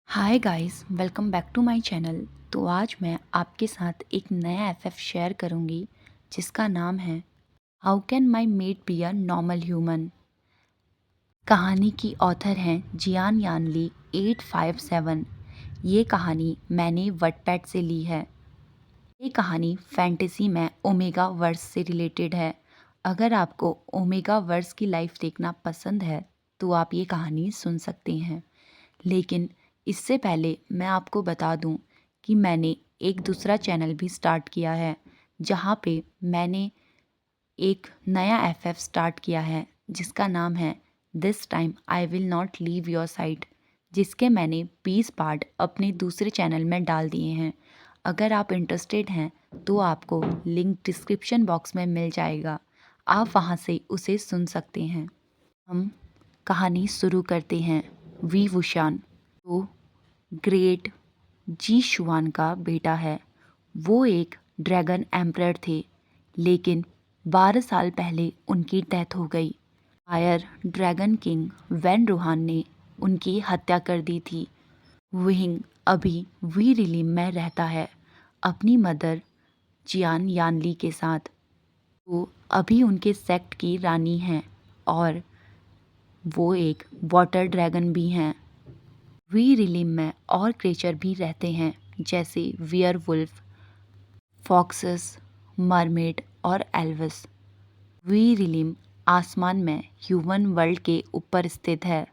Hi guys, welcome back to my channel. तो आज मैं आपके साथ एक नया एफएफ शेयर करूंगी जिसका नाम है how can my mate be a normal human. कहानी की ऑथर हैं जियान यानली 857। ये कहानी मैंने वटपैड से ली है। ये कहानी फैंटेसी में ओमेगा वर्स से रिलेटेड है। अगर आपको ओमेगा वर्स की लाइफ देखना पसंद है तो आप ये कहानी सुन सकते हैं। लेकिन इससे पहले मैं आपको बता दूं कि मैंने एक दूसरा चैनल भी स्टार्ट किया है जहां पे मैंने एक नया एफएफ स्टार्ट किया है जिसका नाम है this time I will not leave your side, जिसके मैंने 20 पार्ट अपने दूसरे चैनल में डाल दिए हैं। अगर आप इंटरेस्टेड हैं तो आपको लिंक डिस्क्रिप्शन बॉक्स में मिल जाएगा, आप वहां से उसे सुन सकते हैं। हम कहानी शुरू करते हैं। वी वुशान तो ग्रेट जी शुआन का बेटा है। वो एक ड्रैगन एम्परर थे, लेकिन 12 साल पहले उनकी डेथ हो गई। Fire dragon king Van Ruhan ने उनकी हत्या कर दी थी। विंग अभी वी रिलीम में रहता है अपनी मदर जियान यानली के साथ। वो अभी उनके सेक्ट की रानी हैं और वो एक वाटर ड्रैगन भी हैं। वी रिलीम में और क्रिएचर भी रहते हैं जैसे वियर वुल्फ, फॉक्सेस, मरमेड और एल्विस। वी रिलीम आसमान में ह्यूमन वर्ल्ड के ऊपर स्थित है।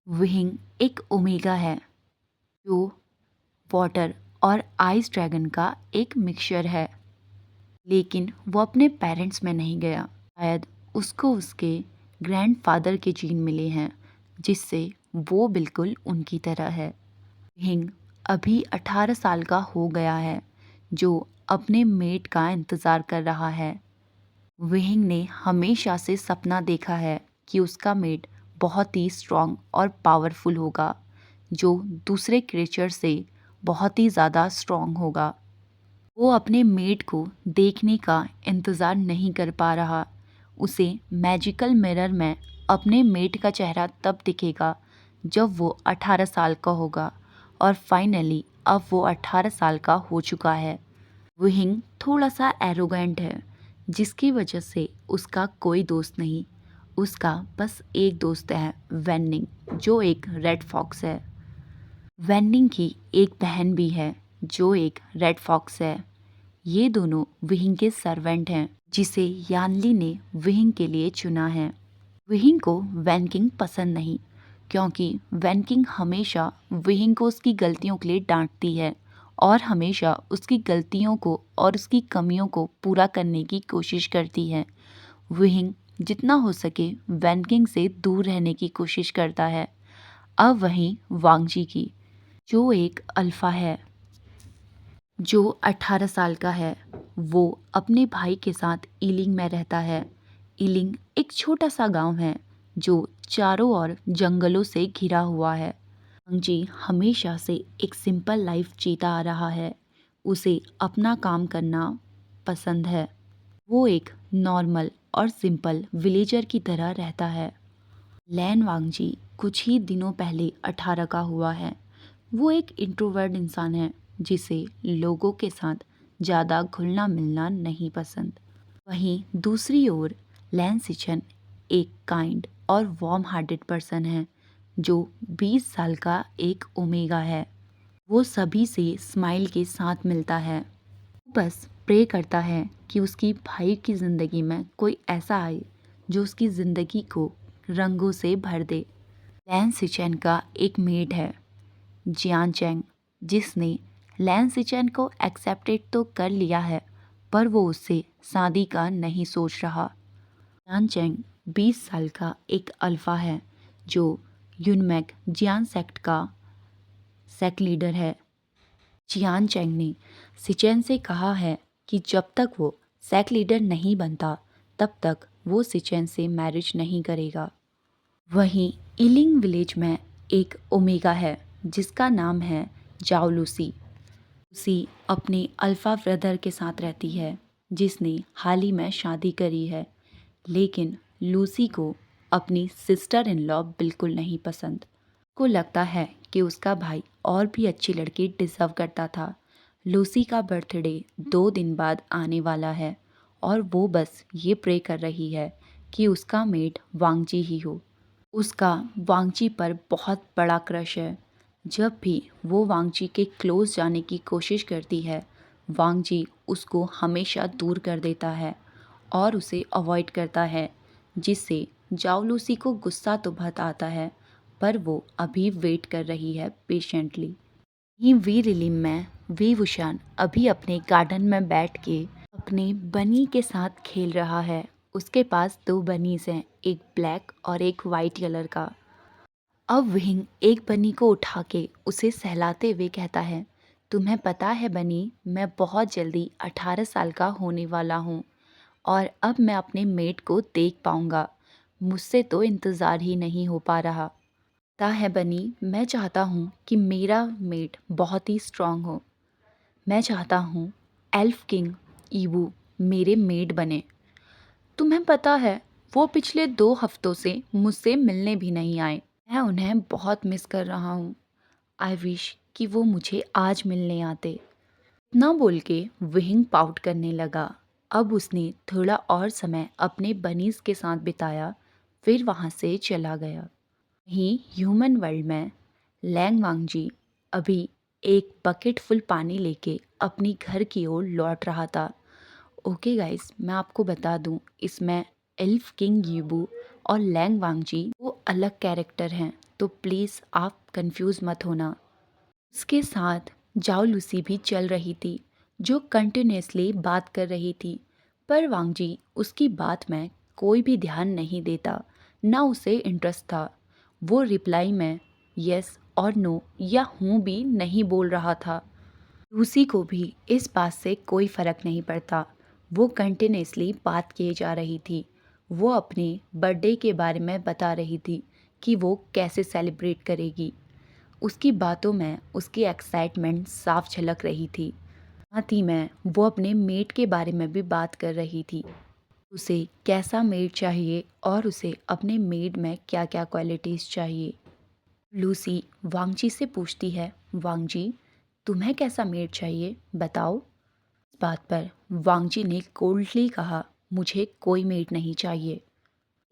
विंग एक ओमेगा है जो वाटर और आइस ड्रैगन का एक मिक्सचर है, लेकिन वो अपने पेरेंट्स में नहीं गया। शायद उसको उसके ग्रैंडफादर के जीन मिले हैं जिससे वो बिल्कुल उनकी तरह है। हिंग अभी 18 साल का हो गया है जो अपने मेट का इंतज़ार कर रहा है। विहिंग ने हमेशा से सपना देखा है कि उसका मेट बहुत ही स्ट्रॉन्ग और पावरफुल होगा, जो दूसरे क्रिएचर से बहुत ही ज़्यादा स्ट्रॉन्ग होगा। वो अपने मेट को देखने का इंतज़ार नहीं कर पा रहा। उसे मैजिकल मिरर में अपने मेट का चेहरा तब दिखेगा जब वो 18 साल का होगा, और फाइनली अब वो 18 साल का हो चुका है। विंग थोड़ा सा एरोगेंट है जिसकी वजह से उसका कोई दोस्त नहीं। उसका बस एक दोस्त है, वेनिंग, जो एक रेड फॉक्स है। वेनिंग की एक बहन भी है जो एक रेड फॉक्स है। ये दोनों विहिंग के सर्वेंट हैं जिसे यानली ने विहिंग के लिए चुना है। विहिंग को वैनकिंग पसंद नहीं क्योंकि वैनकिंग हमेशा विहिंग को उसकी गलतियों के लिए डांटती है और हमेशा उसकी गलतियों को और उसकी कमियों को पूरा करने की कोशिश करती है। विहिंग जितना हो सके वैनकिंग से दूर रहने की कोशिश करता है। अब वहीं वांगजी की, जो एक अल्फा है, जो 18 साल का है। वो अपने भाई के साथ ईलिंग में रहता है। ईलिंग एक छोटा सा गांव है जो चारों ओर जंगलों से घिरा हुआ है। जी हमेशा से एक सिंपल लाइफ जीता आ रहा है। उसे अपना काम करना पसंद है। वो एक नॉर्मल और सिंपल विलेजर की तरह रहता है। लैन वांगजी कुछ ही दिनों पहले 18 का हुआ है। वो एक इंट्रोवर्ट इंसान है जिसे लोगों के साथ ज़्यादा घुलना मिलना नहीं पसंद। वहीं दूसरी ओर लैन सिचन एक काइंड और वार्म हार्टेड पर्सन है जो 20 साल का एक ओमेगा है। वो सभी से स्माइल के साथ मिलता है। वो बस प्रे करता है कि उसकी भाई की ज़िंदगी में कोई ऐसा आए जो उसकी ज़िंदगी को रंगों से भर दे। लैन सिचन का एक मेड है, जियान चैंग, जिसने लैन सिचन को एक्सेप्टेड तो कर लिया है पर वो उससे शादी का नहीं सोच रहा। जियान चैंग 20 साल का एक अल्फा है जो यूनमैक जियान सेक्ट का सेक्ट लीडर है। जियान चैंग ने सिचेन से कहा है कि जब तक वो सेक्ट लीडर नहीं बनता तब तक वो सिचेन से मैरिज नहीं करेगा। वहीं इलिंग विलेज में एक ओमेगा है जिसका नाम है जाओ लूसी। लूसी अपने अल्फा ब्रदर के साथ रहती है जिसने हाल ही में शादी करी है, लेकिन लूसी को अपनी सिस्टर इन लॉ बिल्कुल नहीं पसंद। को लगता है कि उसका भाई और भी अच्छी लड़की डिज़र्व करता था। लूसी का बर्थडे 2 दिन बाद आने वाला है और वो बस ये प्रे कर रही है कि उसका मेट वांगजी ही हो। उसका वांगजी पर बहुत बड़ा क्रश है। जब भी वो वांगजी के क्लोज जाने की कोशिश करती है, वांगजी उसको हमेशा दूर कर देता है और उसे अवॉइड करता है, जिससे जाओ लूसी को गुस्सा तो बहुत आता है, पर वो अभी वेट कर रही है पेशेंटली। ही वी रिलीम में वी वुशान अभी अपने गार्डन में बैठ के अपने बनी के साथ खेल रहा है। उसके पास 2 बनीज हैं, एक ब्लैक और एक वाइट कलर का। अब विंग एक बनी को उठा के उसे सहलाते हुए कहता है, तुम्हें पता है बनी, मैं बहुत जल्दी 18 साल का होने वाला हूँ और अब मैं अपने मेट को देख पाऊंगा। मुझसे तो इंतज़ार ही नहीं हो पा रहा। पता है बनी, मैं चाहता हूँ कि मेरा मेट बहुत ही स्ट्रांग हो। मैं चाहता हूँ एल्फ किंग ईवू मेरे मेड बने। तुम्हें पता है, वो पिछले 2 हफ्तों से मुझसे मिलने भी नहीं आए। मैं उन्हें बहुत मिस कर रहा हूँ। आई विश कि वो मुझे आज मिलने आते। इतना बोल के विंग पाउट करने लगा। अब उसने थोड़ा और समय अपने बनीज के साथ बिताया, फिर वहाँ से चला गया। वहीं ह्यूमन वर्ल्ड में लैंग वांगजी अभी एक बकेट फुल पानी लेके अपनी घर की ओर लौट रहा था। ओके गाइस, मैं आपको बता दूं, इसमें एल्फ किंग यीबू और लैंग वांगजी वो अलग कैरेक्टर हैं, तो प्लीज़ आप कंफ्यूज मत होना। उसके साथ जाओ लूसी भी चल रही थी, जो कंटिन्यूसली बात कर रही थी, पर वांगजी उसकी बात में कोई भी ध्यान नहीं देता, ना उसे इंटरेस्ट था। वो रिप्लाई में यस और नो या हूँ भी नहीं बोल रहा था। लूसी को भी इस बात से कोई फ़र्क नहीं पड़ता। वो कंटिन्यूसली बात किए जा रही थी। वो अपने बर्थडे के बारे में बता रही थी कि वो कैसे सेलिब्रेट करेगी। उसकी बातों में उसकी एक्साइटमेंट साफ झलक रही थी। साथ ही में वो अपने मेट के बारे में भी बात कर रही थी। उसे कैसा मेड चाहिए और उसे अपने मेड में क्या क्या क्वालिटीज़ चाहिए। लूसी वांगजी से पूछती है, वांगजी तुम्हें कैसा मेड चाहिए बताओ। इस बात पर वांगजी ने कोल्डली कहा, मुझे कोई मेड नहीं चाहिए।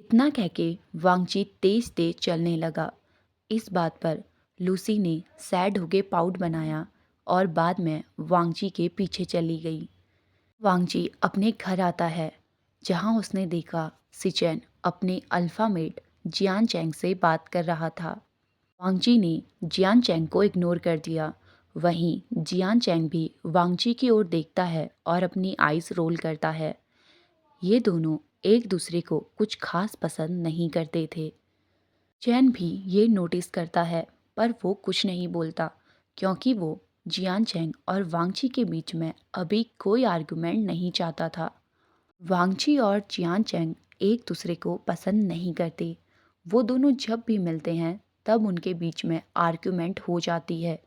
इतना कह के वांगजी तेज तेज चलने लगा। इस बात पर लूसी ने सैड होके पाउट बनाया और बाद में वांगजी के पीछे चली गई। वांगजी अपने घर आता है, जहां उसने देखा सिचेन अपने अल्फा मेट जियान चैंग से बात कर रहा था। वांगजी ने जियान चैंग को इग्नोर कर दिया। वहीं जियान चैंग भी वांगजी की ओर देखता है और अपनी आइज़ रोल करता है। ये दोनों एक दूसरे को कुछ खास पसंद नहीं करते थे। चैन भी ये नोटिस करता है, पर वो कुछ नहीं बोलता, क्योंकि वो जियान चैंग और वांगजी के बीच में अभी कोई आर्गुमेंट नहीं चाहता था। वांगजी और जियान चैंग एक दूसरे को पसंद नहीं करते। वो दोनों जब भी मिलते हैं तब उनके बीच में आर्गुमेंट हो जाती है।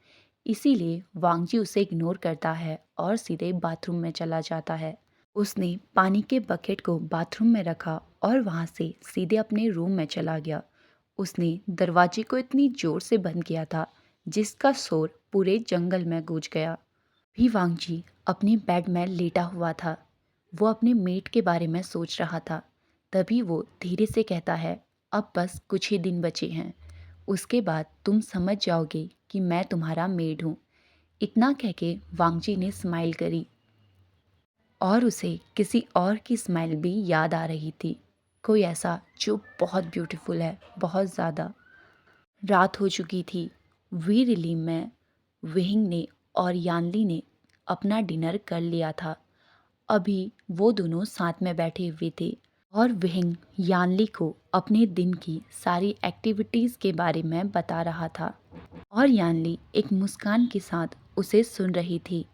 इसीलिए वांगजी उसे इग्नोर करता है और सीधे बाथरूम में चला जाता है। उसने पानी के बकेट को बाथरूम में रखा और वहाँ से सीधे अपने रूम में चला गया। उसने दरवाजे को इतनी जोर से बंद किया था जिसका शोर पूरे जंगल में गूंज गया। भी वांगजी अपने बेड में लेटा हुआ था। वो अपने मेट के बारे में सोच रहा था। तभी वो धीरे से कहता है, अब बस कुछ ही दिन बचे हैं, उसके बाद तुम समझ जाओगे कि मैं तुम्हारा मेड हूँ। इतना कह के वांगजी ने स्माइल करी और उसे किसी और की स्माइल भी याद आ रही थी, कोई ऐसा जो बहुत ब्यूटीफुल है, बहुत ज़्यादा। रात हो चुकी थी। वी रिलीम में विंग ने और यानली ने अपना डिनर कर लिया था। अभी वो दोनों साथ में बैठे हुए थे और विंग यानली को अपने दिन की सारी एक्टिविटीज़ के बारे में बता रहा था और यानली एक मुस्कान के साथ उसे सुन रही थी।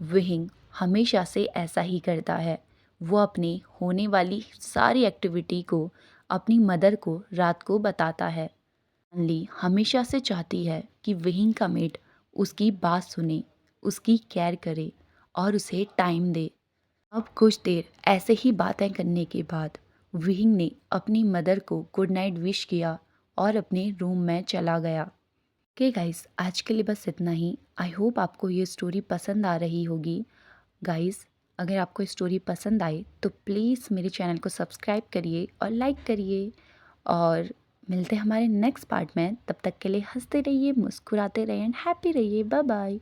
विंग हमेशा से ऐसा ही करता है। वो अपनी होने वाली सारी एक्टिविटी को अपनी मदर को रात को बताता है। यानली हमेशा से चाहती है कि विंग का मेट उसकी बात सुने, उसकी केयर करे और उसे टाइम दे। अब कुछ देर ऐसे ही बातें करने के बाद विंग ने अपनी मदर को गुड नाइट विश किया और अपने रूम में चला गया। ओके गाइस, आज के लिए बस इतना ही। आई होप आपको ये स्टोरी पसंद आ रही होगी। गाइस, अगर आपको स्टोरी पसंद आए तो प्लीज़ मेरे चैनल को सब्सक्राइब करिए और लाइक करिए। और मिलते हैं हमारे नेक्स्ट पार्ट में। तब तक के लिए हंसते रहिए, मुस्कुराते रहिए एंड हैप्पी रहिए। Bye bye.